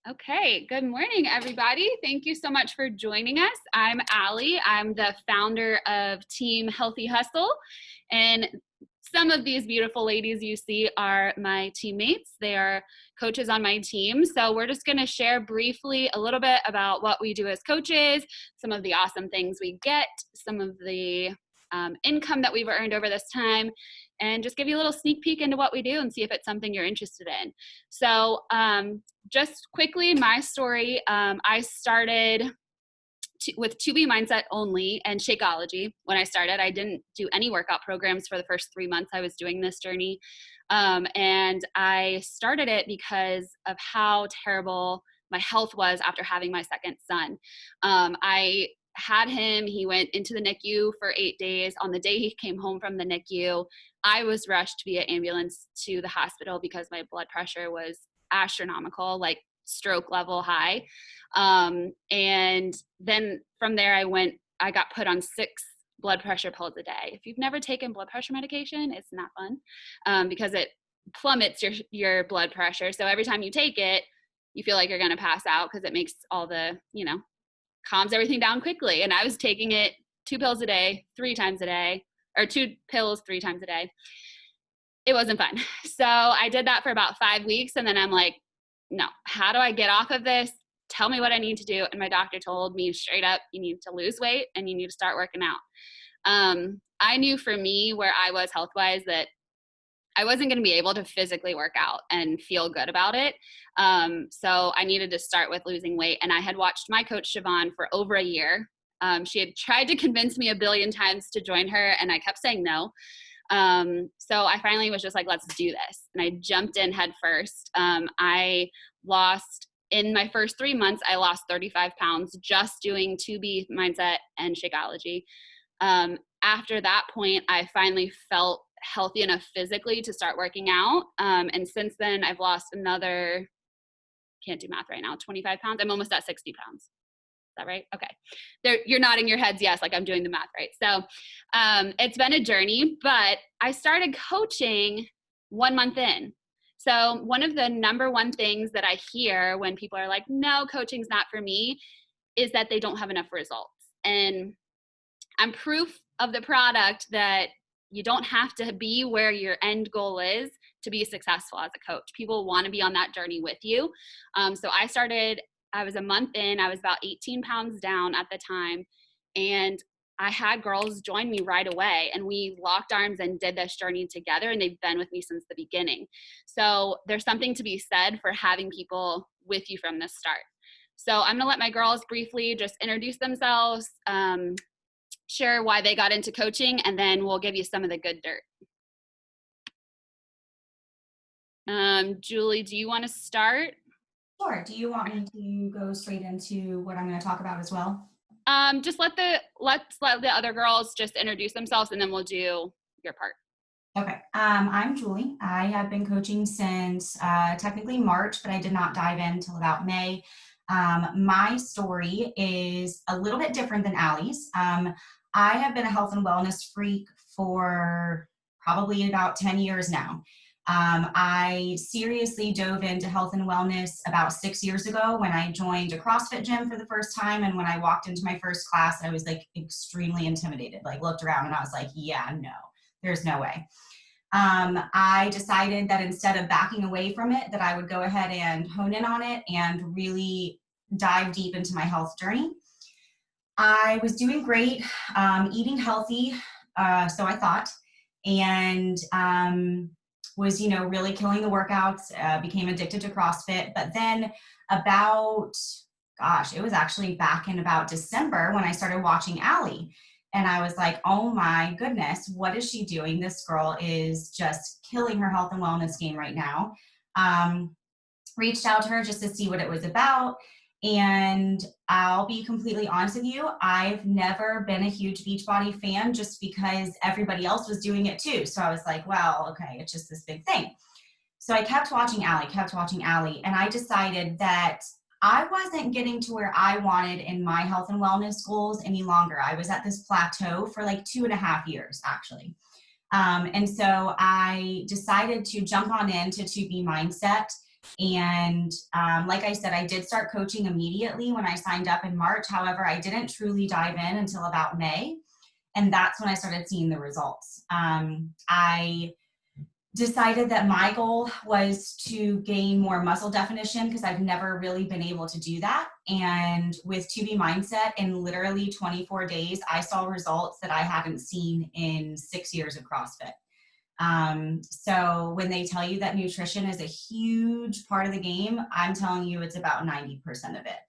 Okay, good morning, everybody. Thank you so much for joining us. I'm Allie. I'm the founder of Team Healthy Hustle, and some of these beautiful ladies you see are my teammates. They are coaches on my team. So we're just going to share briefly a little bit about what we do as coaches, some of the awesome things we get, some of the income that we've earned over this time, and just give you a little sneak peek into what we do and see if it's something you're interested in. So just quickly, my story, I started with 2B Mindset only and Shakeology. When I started, I didn't do any workout programs for the first 3 months I was doing this journey. And I started it because of how terrible my health was after having my second son. I had him, he went into the NICU for 8 days. On the day he came home from the NICU, I was rushed via ambulance to the hospital because my blood pressure was astronomical, like stroke level high. And then from there, I got put on 6 blood pressure pills a day. If you've never taken blood pressure medication, it's not fun because it plummets your blood pressure. So every time you take it, you feel like you're going to pass out because it makes all the, calms everything down quickly. And I was taking it 2 pills a day, 3 times a day, or 2 pills 3 times a day. It wasn't fun. So I did that for about 5 weeks. And then I'm like, no, how do I get off of this? Tell me what I need to do. And my doctor told me straight up, you need to lose weight and you need to start working out. I knew for me where I was health-wise that I wasn't going to be able to physically work out and feel good about it. So I needed to start with losing weight. And I had watched my coach, Siobhan, for over a year. She had tried to convince me a billion times to join her, and I kept saying no. So I finally was just like, let's do this. And I jumped in head first. In my first 3 months, I lost 35 pounds just doing 2B Mindset and Shakeology. After that point, I finally felt healthy enough physically to start working out. And since then, I've lost another, can't do math right now, 25 pounds. I'm almost at 60 pounds. Is that right? Okay. You're nodding your heads yes, like I'm doing the math right. So it's been a journey, but I started coaching 1 month in. So one of the number one things that I hear when people are like, no, coaching's not for me, is that they don't have enough results. And I'm proof of the product that you don't have to be where your end goal is to be successful as a coach. People want to be on that journey with you. So I was a month in, I was about 18 pounds down at the time. And I had girls join me right away, and we locked arms and did this journey together, and they've been with me since the beginning. So there's something to be said for having people with you from the start. So I'm gonna let my girls briefly just introduce themselves, share why they got into coaching, and then we'll give you some of the good dirt. Julie, do you want to start? Sure. Do you want me to go straight into what I'm going to talk about as well? Just let's let the other girls just introduce themselves, and then we'll do your part. Okay. I'm Julie. I have been coaching since technically March, but I did not dive in until about May. My story is a little bit different than Allie's. I have been a health and wellness freak for probably about 10 years now. I seriously dove into health and wellness about 6 years ago when I joined a CrossFit gym for the first time. And when I walked into my first class, I was like extremely intimidated, like looked around and I was like, yeah, no, there's no way. I decided that instead of backing away from it, that I would go ahead and hone in on it and really dive deep into my health journey. I was doing great, eating healthy, so I thought, and was, really killing the workouts, became addicted to CrossFit. But then it was actually back in about December when I started watching Allie. And I was like, oh my goodness, what is she doing? This girl is just killing her health and wellness game right now. Reached out to her just to see what it was about. And I'll be completely honest with you, I've never been a huge Beachbody fan just because everybody else was doing it too. So I was like, well, okay, it's just this big thing. So I kept watching Allie, and I decided that I wasn't getting to where I wanted in my health and wellness goals any longer. I was at this plateau for like 2.5 years, actually. And so I decided to jump on into 2B Mindset And like I said, I did start coaching immediately when I signed up in March. However, I didn't truly dive in until about May. And that's when I started seeing the results. I decided that my goal was to gain more muscle definition because I've never really been able to do that. And with 2B Mindset, in literally 24 days, I saw results that I hadn't seen in 6 years of CrossFit. So when they tell you that nutrition is a huge part of the game, I'm telling you it's about 90% of it.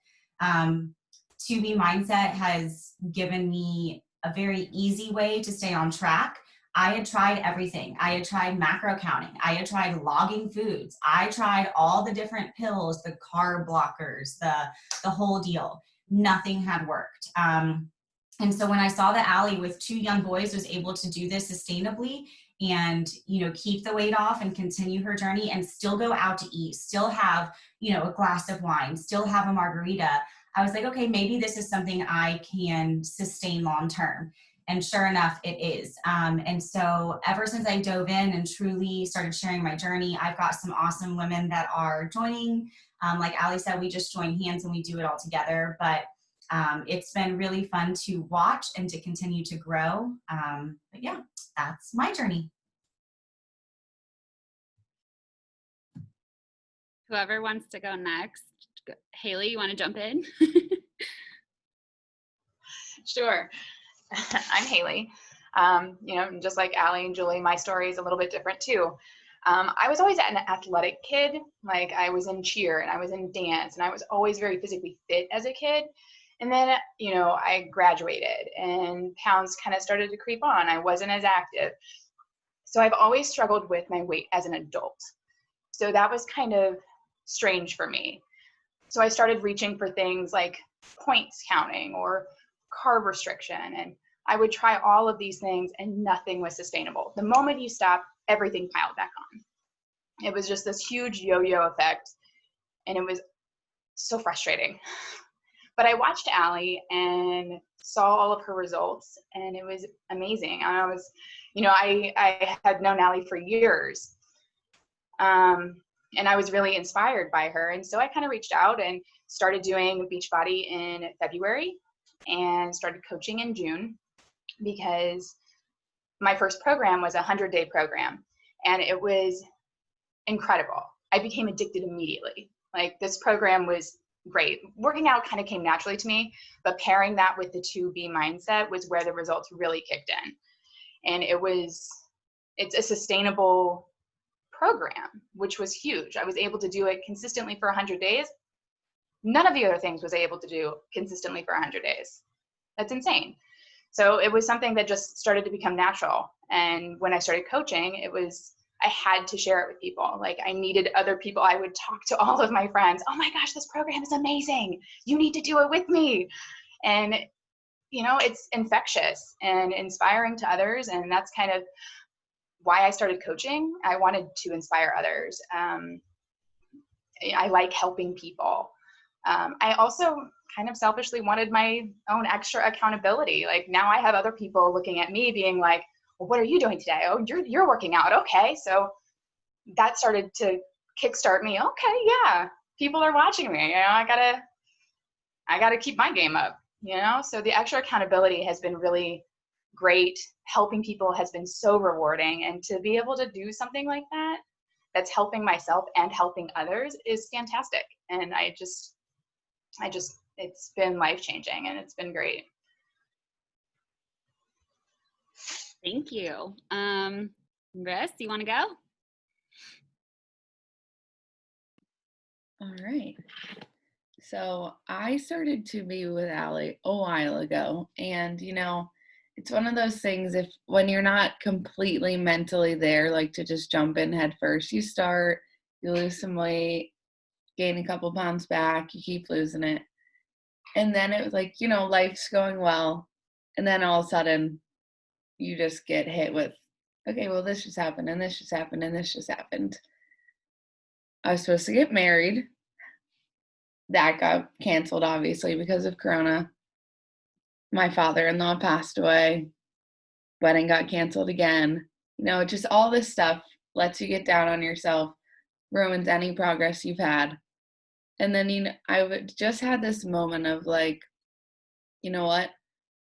2B Mindset has given me a very easy way to stay on track. I had tried everything. I had tried macro counting. I had tried logging foods. I tried all the different pills, the carb blockers, the whole deal. Nothing had worked. And so when I saw that Allie with 2 young boys was able to do this sustainably and, keep the weight off and continue her journey and still go out to eat, still have, a glass of wine, still have a margarita, I was like, okay, maybe this is something I can sustain long term. And sure enough, it is. And so ever since I dove in and truly started sharing my journey, I've got some awesome women that are joining. Like Allie said, we just join hands and we do it all together. But it's been really fun to watch and to continue to grow. But yeah, that's my journey. Whoever wants to go next. Haley, you want to jump in? Sure. I'm Haley. Just like Allie and Julie, my story is a little bit different too. I was always an athletic kid. Like I was in cheer and I was in dance and I was always very physically fit as a kid. And then, I graduated and pounds kind of started to creep on. I wasn't as active. So I've always struggled with my weight as an adult. So that was kind of strange for me. So I started reaching for things like points counting or carb restriction. And I would try all of these things and nothing was sustainable. The moment you stop, everything piled back on. It was just this huge yo-yo effect. And it was so frustrating. But I watched Allie and saw all of her results and it was amazing. I had known Allie for years. And I was really inspired by her. And so I kind of reached out and started doing Beachbody in February and started coaching in June because my first program was a 100-day program and it was incredible. I became addicted immediately. Like this program was great. Working out kind of came naturally to me, but pairing that with the 2B Mindset was where the results really kicked in. And it's a sustainable program, which was huge. I was able to do it consistently for 100 days. None of the other things was I able to do consistently for 100 days. That's insane. So it was something that just started to become natural. And when I started coaching, I had to share it with people. Like I needed other people. I would talk to all of my friends. Oh my gosh, this program is amazing. You need to do it with me. And, it's infectious and inspiring to others. And that's kind of why I started coaching. I wanted to inspire others. I like helping people. I also kind of selfishly wanted my own extra accountability. Like now I have other people looking at me being like, well, what are you doing today? Oh, you're working out. Okay. So that started to kickstart me. Okay. Yeah. People are watching me. I gotta keep my game up, So the extra accountability has been really great. Helping people has been so rewarding. And to be able to do something like that, that's helping myself and helping others is fantastic. And it's been life-changing and it's been great. Thank you. Riss, you want to go? All right. So I started to be with Allie a while ago. And, it's one of those things when you're not completely mentally there, like to just jump in head first, you start, you lose some weight, gain a couple pounds back, you keep losing it. And then it was like, life's going well. And then all of a sudden you just get hit with, okay, well, this just happened and this just happened and this just happened. I was supposed to get married. That got canceled, obviously, because of Corona. My father-in-law passed away. Wedding got canceled again. Just all this stuff lets you get down on yourself, ruins any progress you've had. And then, just had this moment of like, you know what?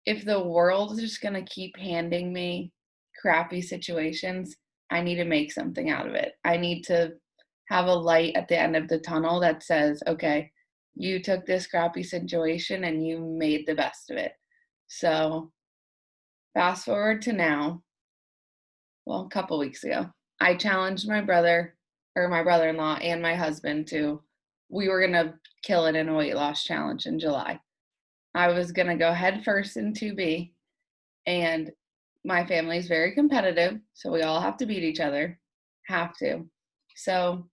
If the world is just going to keep handing me crappy situations, I need to make something out of it. I need to have a light at the end of the tunnel that says, okay, you took this crappy situation and you made the best of it. So fast forward to now, well, a couple weeks ago, I challenged my brother-in-law and my husband we were going to kill it in a weight loss challenge in July. I was going to go head first in 2B, and my family is very competitive, so we all have to beat each other. Have to. So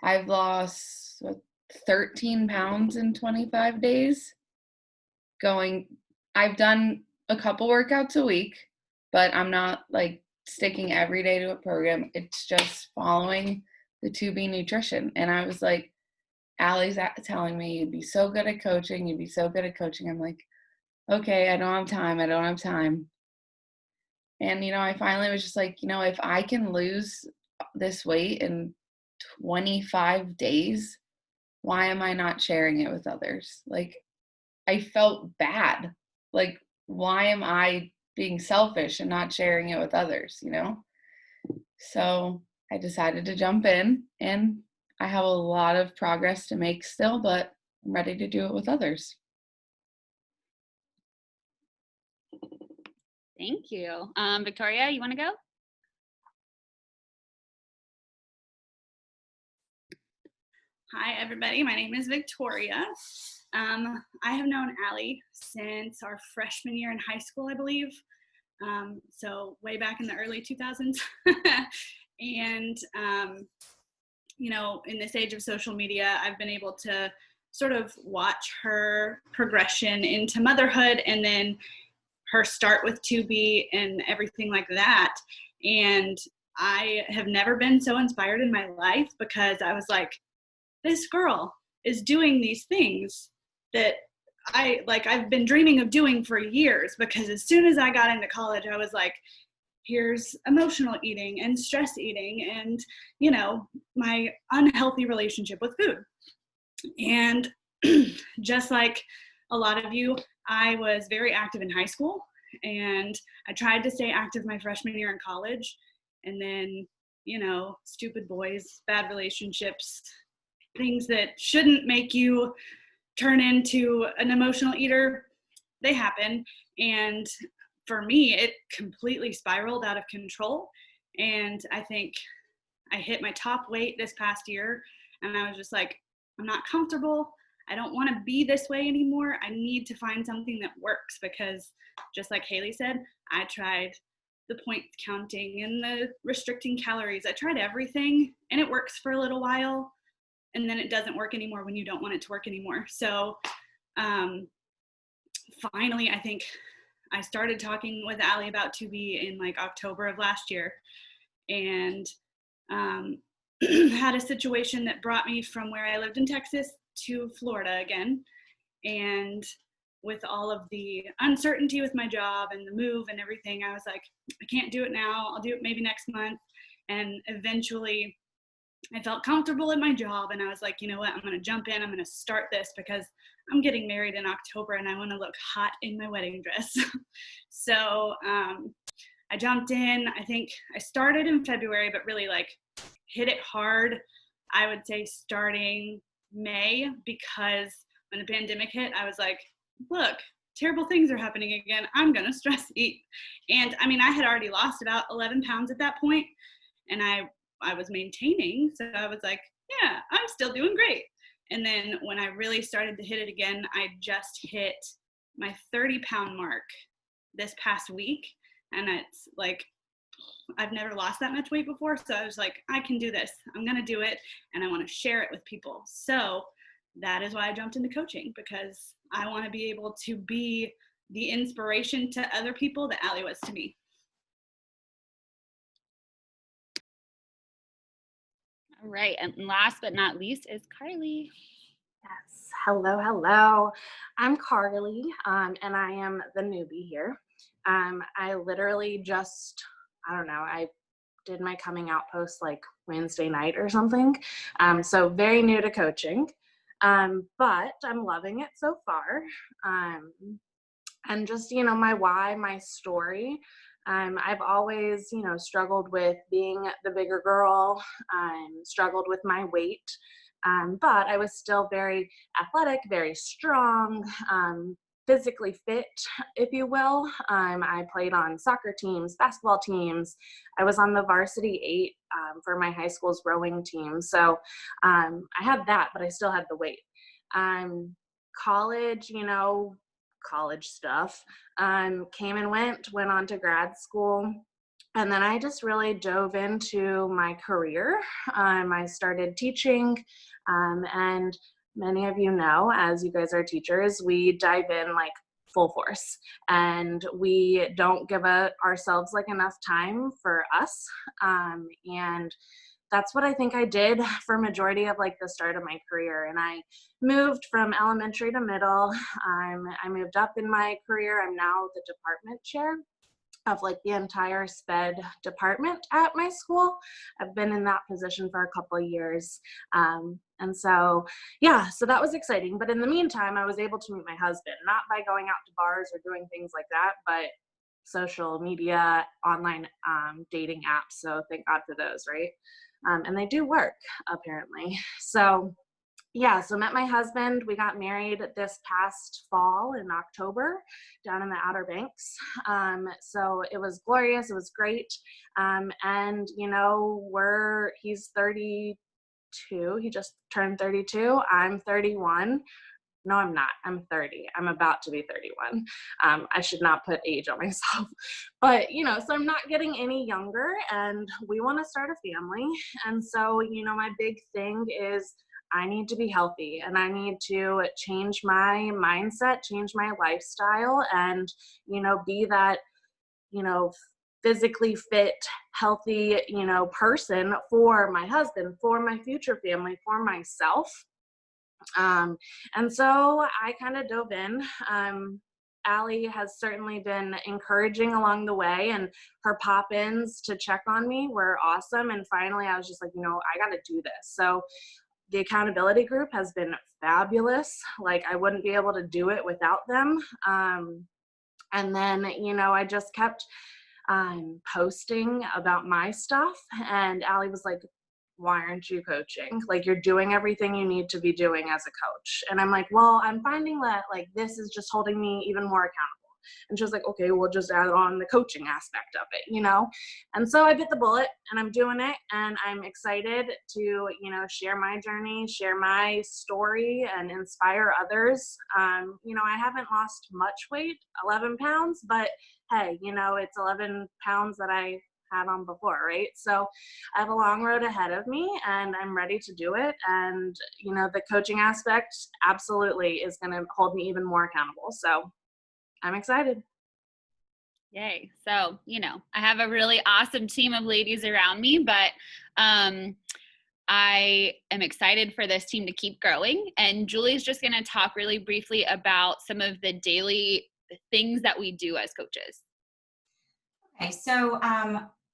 I've lost 13 pounds in 25 days. I've done a couple workouts a week, but I'm not like sticking every day to a program. It's just following the 2B nutrition. And I was like, Allie's telling me you'd be so good at coaching. You'd be so good at coaching. I'm like, okay, I don't have time. And, I finally was just like, if I can lose this weight in 25 days, why am I not sharing it with others? Like, I felt bad. Like, why am I being selfish and not sharing it with others, So I decided to jump in, and I have a lot of progress to make still, but I'm ready to do it with others. Thank you. Victoria, you want to go? Hi, everybody. My name is Victoria. I have known Allie since our freshman year in high school, I believe. So way back in the early 2000s. And, in this age of social media, I've been able to sort of watch her progression into motherhood and then her start with 2B and everything like that. And I have never been so inspired in my life, because I was like, this girl is doing these things that I've been dreaming of doing for years, because as soon as I got into college, I was like, here's emotional eating and stress eating and, my unhealthy relationship with food. And just like a lot of you, I was very active in high school, and I tried to stay active my freshman year in college. And then, stupid boys, bad relationships, things that shouldn't make you turn into an emotional eater, they happen. And for me, it completely spiraled out of control. And I think I hit my top weight this past year, and I was just like, I'm not comfortable. I don't want to be this way anymore. I need to find something that works, because just like Haley said, I tried the point counting and the restricting calories. I tried everything, and it works for a little while, and then it doesn't work anymore when you don't want it to work anymore. So finally, I think I started talking with Allie about 2B in like October of last year, and had a situation that brought me from where I lived in Texas to Florida again. And with all of the uncertainty with my job and the move and everything, I was like, I can't do it now. I'll do it maybe next month. And eventually I felt comfortable in my job, and I was like, you know what, I'm going to jump in. I'm going to start this, because I'm getting married in October and I want to look hot in my wedding dress. So I jumped in. I think I started in February, but really like hit it hard, I would say starting May, because when the pandemic hit, I was like, look, terrible things are happening again. I'm going to stress eat. And I mean, I had already lost about 11 pounds at that point, and I was maintaining. So I was like, yeah, I'm still doing great. And then when I really started to hit it again, I just hit my 30-pound mark this past week. And it's like, I've never lost that much weight before. So I was like, I can do this. I'm going to do it. And I want to share it with people. So that is why I jumped into coaching, because I want to be able to be the inspiration to other people that Allie was to me. All right. And last but not least is Carly. Yes. Hello. I'm Carly, and I am the newbie here. I literally just, I did my coming out post like Wednesday night or something. So very new to coaching, but I'm loving it so far. And just, my why, my story. I've always, struggled with being the bigger girl, struggled with my weight, but I was still very athletic, very strong, physically fit, if you will. I played on soccer teams, basketball teams. I was on the varsity 8 for my high school's rowing team. So I had that, but I still had the weight. College, college stuff, came and went on to grad school. And then I just really dove into my career. I started teaching, and many of you know, as you guys are teachers, we dive in like full force, and we don't give ourselves like enough time for us. And that's what I think I did for majority of like the start of my career. And I moved from elementary to middle. I moved up in my career. I'm now the department chair of like the entire SPED department at my school. I've been in that position for a couple of years. And so, so that was exciting. But in the meantime, I was able to meet my husband, not by going out to bars or doing things like that, but social media, online dating apps. So thank God for those, right? And they do work, apparently. So met my husband. We got married this past fall in October down in the Outer Banks. So it was glorious. It was great. And, he's 32. He just turned 32. I'm 31. No, I'm not. I'm 30. I'm about to be 31. I should not put age on myself. But, so I'm not getting any younger, and we want to start a family. And so, my big thing is I need to be healthy, and I need to change my mindset, change my lifestyle, and, be that, physically fit, healthy, person for my husband, for my future family, for myself. And so I kind of dove in. Allie has certainly been encouraging along the way, and her pop-ins to check on me were awesome. And finally, I was just like, I got to do this. So the accountability group has been fabulous. Like, I wouldn't be able to do it without them. And then, I just kept posting about my stuff, and Allie was like, why aren't you coaching? Like, you're doing everything you need to be doing as a coach. And I'm like, well, I'm finding that like this is just holding me even more accountable. And she was like, okay, we'll just add on the coaching aspect of it, And so I bit the bullet, and I'm doing it, and I'm excited to, share my journey, share my story, and inspire others. I haven't lost much weight, 11 pounds, but hey, it's 11 pounds that I had on before, right? So I have a long road ahead of me, and I'm ready to do it. And, the coaching aspect absolutely is going to hold me even more accountable. So I'm excited. Yay. So, I have a really awesome team of ladies around me, but I am excited for this team to keep growing. And Julie's just going to talk really briefly about some of the daily things that we do as coaches. Okay, so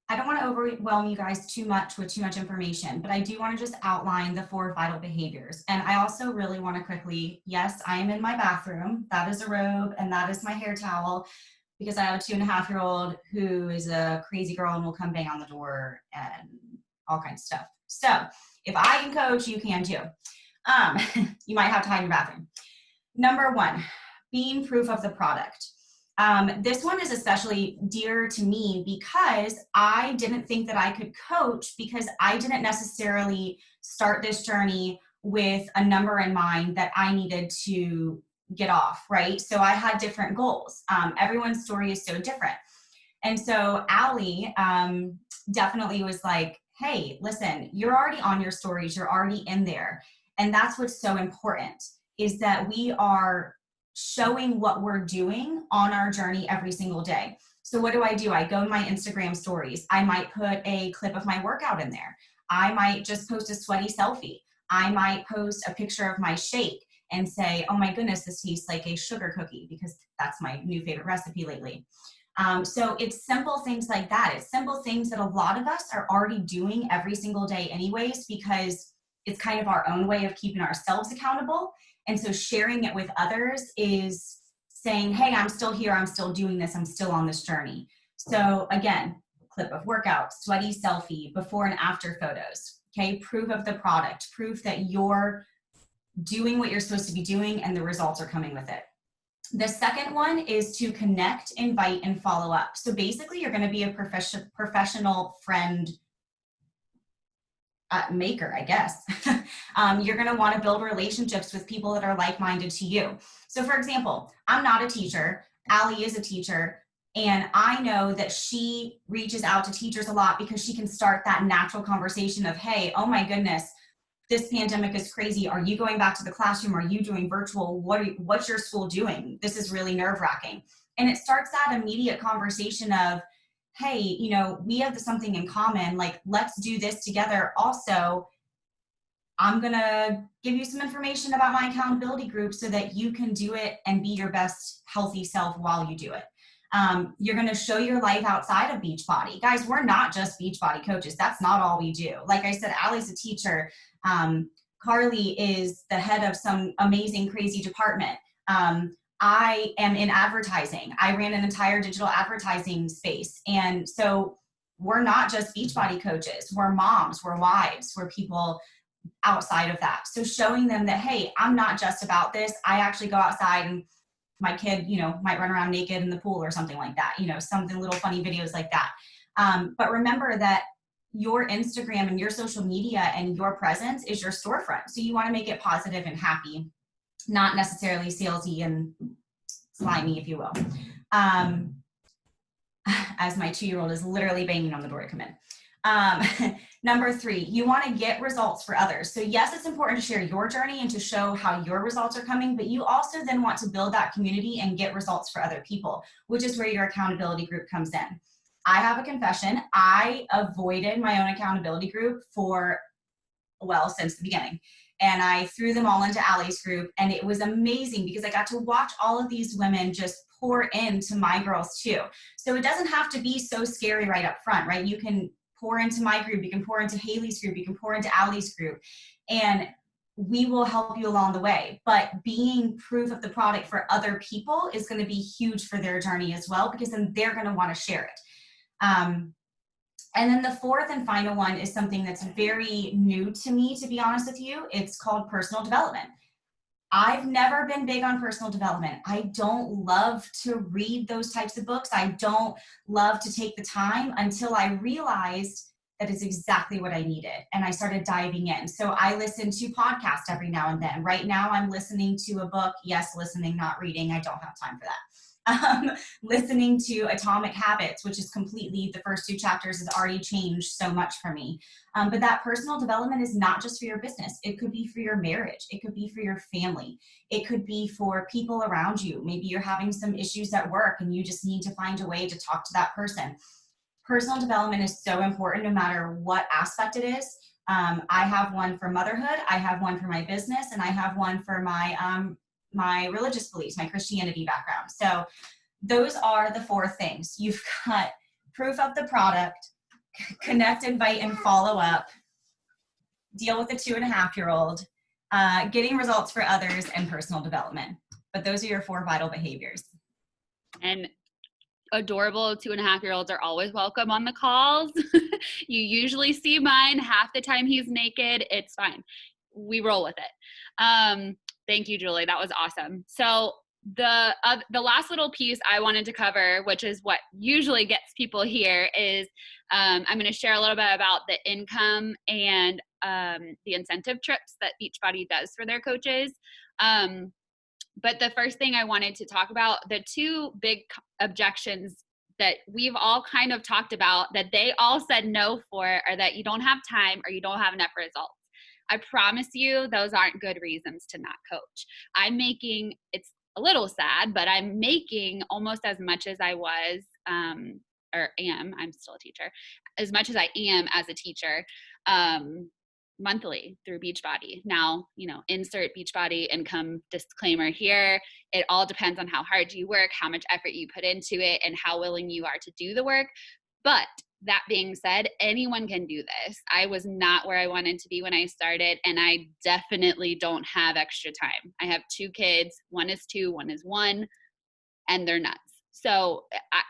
I don't want to overwhelm you guys too much with too much information, but I do want to just outline the 4 vital behaviors. And I also really want to quickly, yes, I am in my bathroom. That is a robe, and that is my hair towel, because I have a 2.5-year-old who is a crazy girl and will come bang on the door and all kinds of stuff. So if I can coach, you can too. You might have to hide in your bathroom. Number 1, being proof of the product. This one is especially dear to me because I didn't think that I could coach, because I didn't necessarily start this journey with a number in mind that I needed to get off, right? So I had different goals. Everyone's story is so different. And so Allie definitely was like, hey, listen, you're already on your stories. You're already in there. And that's what's so important, is that we are showing what we're doing on our journey every single day. So what do? I go in my Instagram stories. I might put a clip of my workout in there. I might just post a sweaty selfie. I might post a picture of my shake and say, oh my goodness, this tastes like a sugar cookie, because that's my new favorite recipe lately. So it's simple things like that. It's simple things that a lot of us are already doing every single day anyways, because it's kind of our own way of keeping ourselves accountable. And so sharing it with others is saying, hey, I'm still here. I'm still doing this. I'm still on this journey. So again, clip of workout, sweaty selfie, before and after photos. Okay. Proof of the product, proof that you're doing what you're supposed to be doing and the results are coming with it. The second one is to connect, invite, and follow up. So basically, you're going to be a professional friend maker, I guess. You're going to want to build relationships with people that are like-minded to you. So for example, I'm not a teacher. Allie is a teacher. And I know that she reaches out to teachers a lot because she can start that natural conversation of, hey, oh my goodness, this pandemic is crazy. Are you going back to the classroom? Are you doing virtual? What's your school doing? This is really nerve-wracking. And it starts that immediate conversation of, hey, you know, we have something in common. Like, let's do this together. Also, I'm going to give you some information about my accountability group so that you can do it and be your best healthy self while you do it. You're going to show your life outside of Beachbody. Guys, we're not just Beachbody coaches. That's not all we do. Like I said, Allie's a teacher. Carly is the head of some amazing, crazy department. I am in advertising. I ran an entire digital advertising space. And so we're not just Beachbody coaches. We're moms, we're wives, we're people outside of that. So showing them that, hey, I'm not just about this. I actually go outside and my kid, you know, might run around naked in the pool or something like that, you know, something little funny videos like that. But remember that your Instagram and your social media and your presence is your storefront. So you want to make it positive and happy, not necessarily salesy and slimy, if you will. As my 2-year-old is literally banging on the door to come in. Number 3, you want to get results for others. So yes, it's important to share your journey and to show how your results are coming, but you also then want to build that community and get results for other people, which is where your accountability group comes in. I have a confession. I avoided my own accountability group since the beginning. And I threw them all into Allie's group, and it was amazing because I got to watch all of these women just pour into my girls too. So it doesn't have to be so scary right up front, right? You can pour into my group, you can pour into Haley's group, you can pour into Allie's group, and we will help you along the way. But being proof of the product for other people is going to be huge for their journey as well, because then they're going to want to share it. And then the fourth and final one is something that's very new to me, to be honest with you. It's called personal development. I've never been big on personal development. I don't love to read those types of books. I don't love to take the time until I realized that it's exactly what I needed. And I started diving in. So I listen to podcasts every now and then. Right now I'm listening to a book. Yes, listening, not reading. I don't have time for that. Listening to Atomic Habits, which is completely, the first 2 chapters has already changed so much for me. But that personal development is not just for your business. It could be for your marriage. It could be for your family. It could be for people around you. Maybe you're having some issues at work and you just need to find a way to talk to that person. Personal development is so important no matter what aspect it is. I have one for motherhood. I have one for my business, and I have one for my religious beliefs, my Christianity background. So those are the 4 things. You've got proof of the product, connect, invite, and follow up, deal with the 2.5-year-old, getting results for others, and personal development. But those are your 4 vital behaviors. And adorable 2.5-year-olds are always welcome on the calls. You usually see mine half the time he's naked. It's fine. We roll with it. Thank you, Julie. That was awesome. So the last little piece I wanted to cover, which is what usually gets people here, is I'm going to share a little bit about the income and the incentive trips that Beachbody does for their coaches. But the first thing I wanted to talk about, the 2 big objections that we've all kind of talked about that they all said no for, are that you don't have time or you don't have enough results. I promise you those aren't good reasons to not coach. It's a little sad, but I'm making almost as much as I was, or am, I'm still a teacher, as much as I am as a teacher monthly through Beachbody. Now, insert Beachbody income disclaimer here. It all depends on how hard you work, how much effort you put into it, and how willing you are to do the work. But that being said, anyone can do this. I was not where I wanted to be when I started, and I definitely don't have extra time. I have 2 kids. One is 2, one is 1, and they're nuts. So,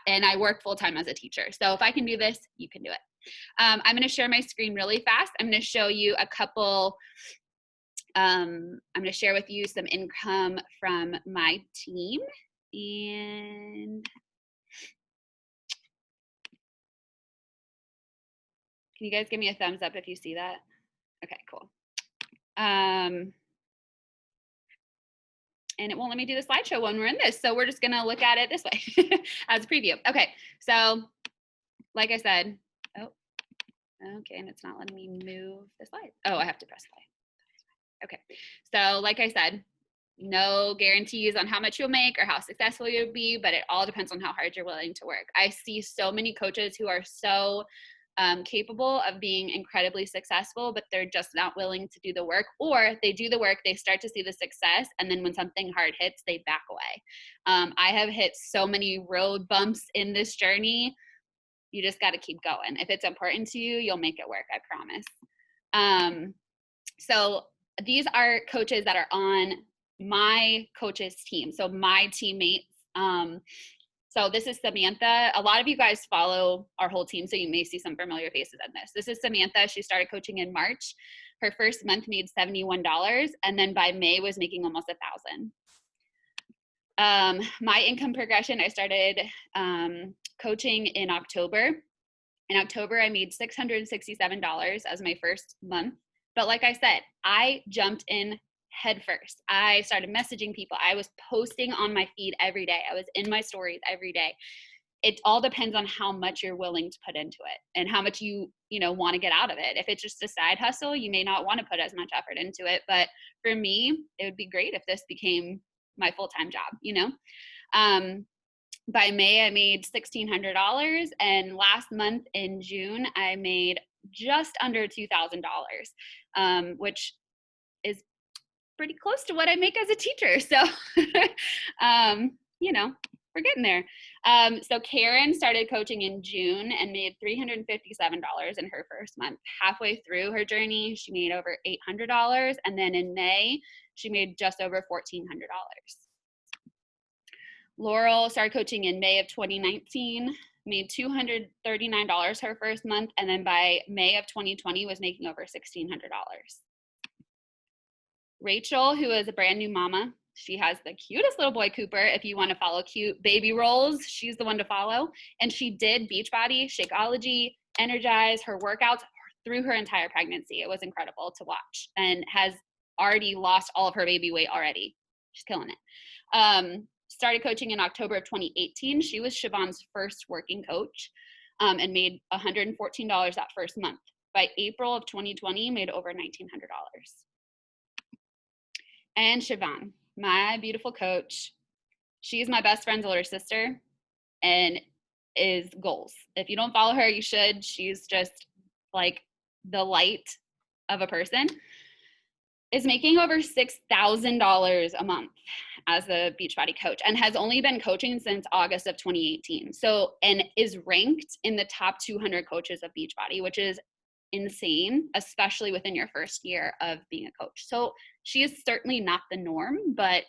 and I work full time as a teacher. So if I can do this, you can do it. I'm going to share my screen really fast. I'm going to show you a couple, I'm going to share with you some income from my team. And can you guys give me a thumbs up if you see that? Okay, cool. And it won't let me do the slideshow when we're in this. So we're just going to look at it this way as a preview. Okay, so like I said, okay, and it's not letting me move the slide. Oh, I have to press play. Okay, so like I said, no guarantees on how much you'll make or how successful you'll be, but it all depends on how hard you're willing to work. I see so many coaches who are so capable of being incredibly successful, but they're just not willing to do the work, or they do the work, they start to see the success, and then when something hard hits, they back away. I have hit so many road bumps in this journey. You just got to keep going. If it's important to you, you'll make it work, I promise. So these are coaches that are on my coaches team. So my teammates. So this is Samantha. A lot of you guys follow our whole team, so you may see some familiar faces in this. This is Samantha. She started coaching in March. Her first month made $71, and then by May was making almost $1,000. My income progression, I started coaching in October. In October, I made $667 as my first month. But like I said, I jumped in head first. I started messaging people. I was posting on my feed every day. I was in my stories every day. It all depends on how much you're willing to put into it and how much you want to get out of it. If it's just a side hustle, you may not want to put as much effort into it. But for me, it would be great if this became my full-time job, By May, I made $1,600, and last month in June, I made just under $2,000, which is pretty close to what I make as a teacher. So, we're getting there. So Karen started coaching in June and made $357 in her first month. Halfway through her journey, she made over $800, and then in May, she made just over $1,400. Laurel started coaching in May of 2019, made $239 her first month, and then by May of 2020 was making over $1,600. Rachel, who is a brand new mama, she has the cutest little boy Cooper. If you want to follow cute baby rolls, she's the one to follow. And she did Beachbody, Shakeology, Energize, her workouts through her entire pregnancy. It was incredible to watch, and has already lost all of her baby weight already. She's killing it. Started coaching in October of 2018. She was Siobhan's first working coach, and made $114 that first month. By April of 2020, made over $1,900. And Siobhan, my beautiful coach, she's my best friend's older sister and is goals. If you don't follow her, you should. She's just like the light of a person. Is making over $6,000 a month as a Beachbody coach, and has only been coaching since August of 2018. So, and is ranked in the top 200 coaches of Beachbody, which is insane, especially within your first year of being a coach. So she is certainly not the norm, but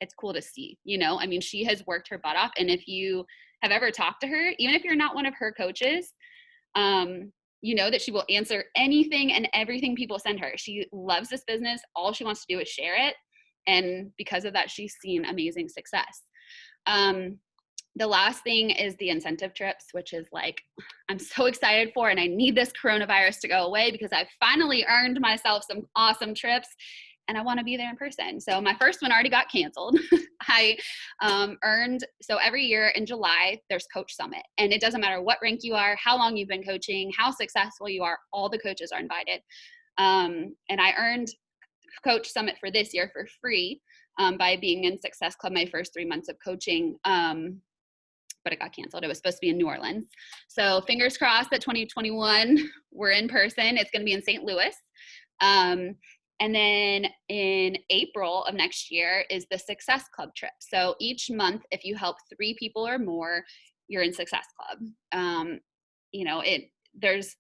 it's cool to see, she has worked her butt off. And if you have ever talked to her, even if you're not one of her coaches, that she will answer anything and everything people send her. She loves this business. All she wants to do is share it. And because of that, she's seen amazing success. The last thing is the incentive trips, which is like, I'm so excited for, and I need this coronavirus to go away because I finally earned myself some awesome trips and I want to be there in person. So my first one already got canceled. I earned, so every year in July, there's Coach Summit, and it doesn't matter what rank you are, how long you've been coaching, how successful you are, all the coaches are invited. And I earned Coach Summit for this year for free by being in Success Club my first 3 months of coaching. but it got canceled. It was supposed to be in New Orleans. So fingers crossed that 2021 we're in person. It's going to be in St. Louis. And then in April of next year is the Success Club trip. So each month, if you help 3 people or more, you're in Success Club. There's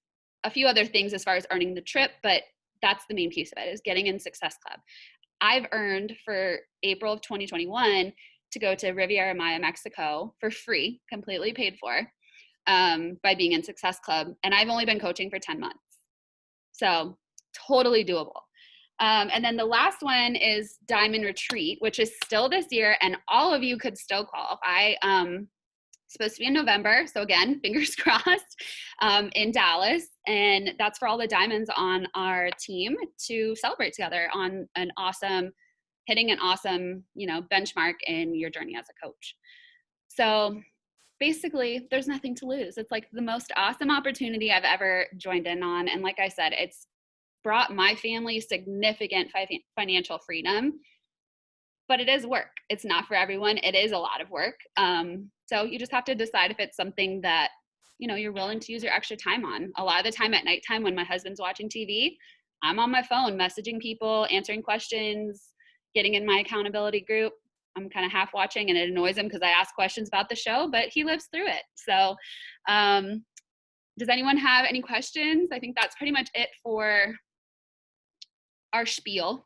a few other things as far as earning the trip, but that's the main piece of it, is getting in Success Club. I've earned for April of 2021 to go to Riviera Maya, Mexico for free, completely paid for, by being in Success Club. And I've only been coaching for 10 months. So totally doable. And then the last one is Diamond Retreat, which is still this year, and all of you could still qualify. Supposed to be in November, so again, fingers crossed, in Dallas, and that's for all the diamonds on our team to celebrate together on hitting an awesome, benchmark in your journey as a coach. So basically, there's nothing to lose. It's like the most awesome opportunity I've ever joined in on, and like I said, it's brought my family significant financial freedom, but it is work. It's not for everyone. It is a lot of work. So you just have to decide if it's something that, you're willing to use your extra time on. A lot of the time at nighttime when my husband's watching TV, I'm on my phone messaging people, answering questions, getting in my accountability group. I'm kind of half watching, and it annoys him because I ask questions about the show, but he lives through it. So does anyone have any questions? I think that's pretty much it for our spiel.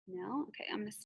No? Okay, I'm going to